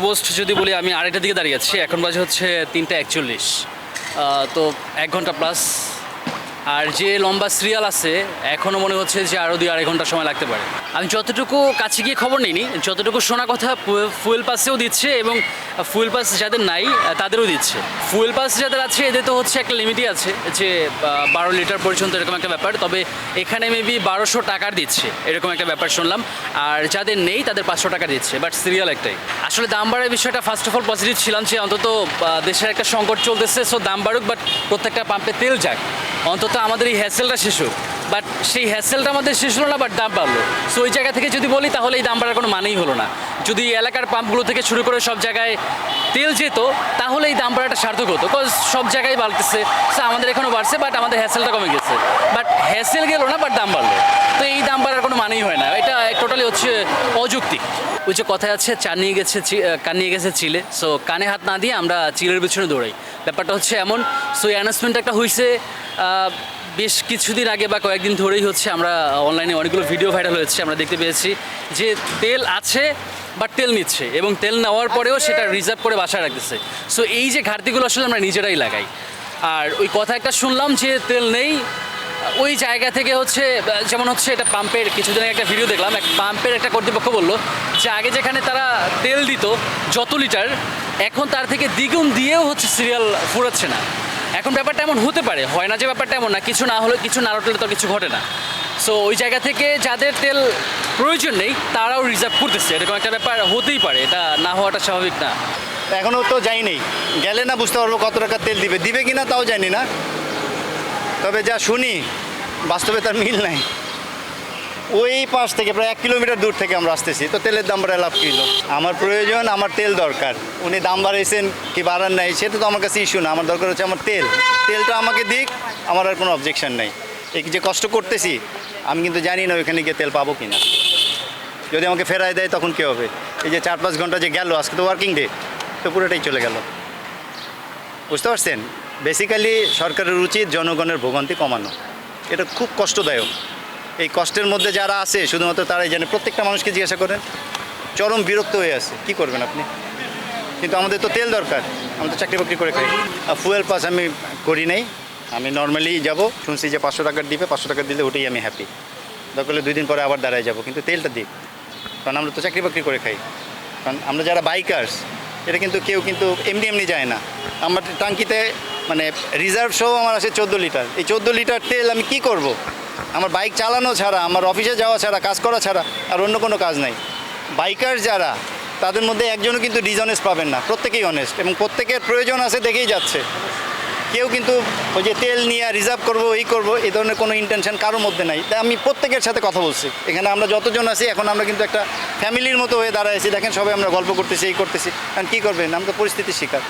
Almost যদি বলি আমি আড়াইটার দিকে দাঁড়িয়ে আছি, এখন বাজে হচ্ছে 3:41। তো 1 ঘন্টা প্লাস। আর যে লম্বা সিরিয়াল আছে এখনও মনে হচ্ছে যে আরও 2-2.5 ঘন্টা সময় লাগতে পারে। আমি যতটুকু কাছে গিয়ে খবর নিইনি, যতটুকু শোনা কথা ফুয়েল পাসেও দিচ্ছে এবং ফুয়েল পাস যাদের নাই তাদেরও দিচ্ছে। ফুয়েল পাস যাদের আছে এদের তো হচ্ছে একটা লিমিটই আছে যে 12 লিটার পর্যন্ত এরকম একটা ব্যাপার, তবে এখানে মেবি 1200 টাকার দিচ্ছে এরকম একটা ব্যাপার শুনলাম। আর যাদের নেই তাদের 500 টাকা দিচ্ছে, বাট সিরিয়াল একটাই। আসলে দাম বাড়ার বিষয়টা ফার্স্ট অফ অল পজিটিভ ছিলাম যে অন্তত দেশের একটা সংকট চলতেছে, সো দাম বাড়ুক, বাট প্রত্যেকটা পাম্পে তেল যাক, অন্তত আমাদের এই হ্যাসেলটা শেষ হোক। বাট সেই হ্যাসেলটা আমাদের শেষ হলো না, বাট দাম বাড়লো। সো ওই জায়গা থেকে যদি বলি তাহলে এই দাম বাড়ার কোনো মানেই হলো না। যদি এলাকার পাম্পগুলো থেকে শুরু করে সব জায়গায় তেল যেত তাহলে এই দাম বাড়াটা সার্থক হতো, বিকজ সব জায়গায় বাড়তেছে। সো আমাদের এখনও বাড়ছে, বাট আমাদের হ্যাসেলটা কমে গেছে। বাট হ্যাসেল গেলো না, বাট দাম বাড়লো। তো এই দাম বাড়ার কোনো মানেই হয় না, এটা টোটালি হচ্ছে অযৌক্তিক। ওই যে কথায় আছে কান নিয়ে গেছে চিলে, সো কানে হাত না দিয়ে আমরা চিলের পিছনে দৌড়াই। ব্যাপারটা হচ্ছে এমন। সো এই অ্যানাউন্সমেন্ট একটা হয়েছে বেশ কিছুদিন আগে বা কয়েকদিন ধরেই হচ্ছে আমরা অনলাইনে অনেকগুলো ভিডিও ভাইরাল হয়েছে, আমরা দেখতে পেয়েছি যে তেল আছে বাট তেল নিচ্ছে এবং তেল নেওয়ার পরেও সেটা রিজার্ভ করে বাসায় রাখতেছে। সো এই যে ঘাটতিগুলো আসলে আমরা নিজেরাই লাগাই। আর ওই কথা একটা শুনলাম যে তেল নেই, ওই জায়গা থেকে হচ্ছে যেমন হচ্ছে এটা পাম্পের কিছুদিন আগে একটা ভিডিও দেখলাম, এক পাম্পের একটা কর্তৃপক্ষ বললো যে আগে যেখানে তারা তেল দিত যত লিটার, এখন তার থেকে দ্বিগুণ দিয়েও হচ্ছে সিরিয়াল ফুরাচ্ছে না। এখন ব্যাপারটা এমন হতে পারে, হয় না যে ব্যাপারটা এমন না, কিছু না হলে কিছু না রটলে তো কিছু ঘটে না। সো ওই জায়গা থেকে যাদের তেল প্রয়োজন নেই তারাও রিজার্ভ করতেছে, এরকম একটা ব্যাপার হতেই পারে, এটা না হওয়াটা স্বাভাবিক না। এখনও তো যাইনি, গেলে না বুঝতে পারবো কত টাকা তেল দিবে কি না তাও জানি না। তবে যা শুনি বাস্তবে তার মিল নাই। ওই পাশ থেকে প্রায় 1 কিলোমিটার দূর থেকে আমরা আসতেছি, তো তেলের দাম বাড়ায় লাভ কিলো। আমার প্রয়োজন, আমার তেল দরকার। উনি দাম বাড়াইছেন কি বাড়ান নাই সেটা তো আমার কাছে ইস্যু না, আমার দরকার হচ্ছে আমার তেলটা আমাকে দিক, আমার আর কোনো অবজেকশন নাই। এই যে কষ্ট করতেছি আমি কিন্তু জানি না ওইখানে গিয়ে তেল পাবো কি না। যদি আমাকে ফেরায় দেয় তখন কী হবে? এই যে 4-5 ঘন্টা যে গেল, আজকে তো ওয়ার্কিং ডে, তো পুরোটাই চলে গেল। বুঝতে পারছেন? বেসিক্যালি সরকারের উচিত জনগণের ভোগান্তি কমানো। এটা খুব কষ্টদায়ক। এই কষ্টের মধ্যে যারা আছে শুধুমাত্র তারাই জানে। প্রত্যেকটা মানুষকে জিজ্ঞাসা করেন, চরম বিরক্ত হয়ে আছে, কি করবেন আপনি? কিন্তু আমাদের তো তেল দরকার, আমি তো চাকরি বাকরি করে খাই। ফুয়েল পাস আমি করি নাই, আমি নর্মালি যাব, শুনছি যে 500 টাকার দিবে, 500 টাকা দিলে ওটাই আমি হ্যাপি। দরকার হলে 2 দিন পরে আবার দাঁড়ায় যাব, কিন্তু তেলটা দিক, কারণ আমরা তো চাকরি বাকরি করে খাই। কারণ আমরা যারা বাইকার্স, এটা কিন্তু কেউ কিন্তু এমনি যায় না। আমার টাঙ্কিতে মানে রিজার্ভ সহ আমার আছে 14 লিটার। এই 14 লিটার তেল আমি কি করব? আমার বাইক চালানো ছাড়া, আমার অফিসে যাওয়া ছাড়া, কাজ করা ছাড়া আর অন্য কোনো কাজ নাই। বাইকার যারা, তাদের মধ্যে একজনও কিন্তু ডিসঅনেস্ট পাবেন না, প্রত্যেকেই অনেস্ট এবং প্রত্যেকের প্রয়োজন আছে দেখেই যাচ্ছে। কেউ কিন্তু ওই যে তেল নিয়ে রিজার্ভ করবো, এই ধরনের কোনো ইন্টেনশন কারোর মধ্যে নাই। তাই আমি প্রত্যেকের সাথে কথা বলছি। এখানে আমরা যতজন আছি এখন আমরা কিন্তু একটা ফ্যামিলির মতো হয়ে দাঁড়াইছি। দেখেন সবাই আমরা গল্প করতেছি, এই করতেছি, কারণ কী করবেন, আমরা তো পরিস্থিতির শিকার।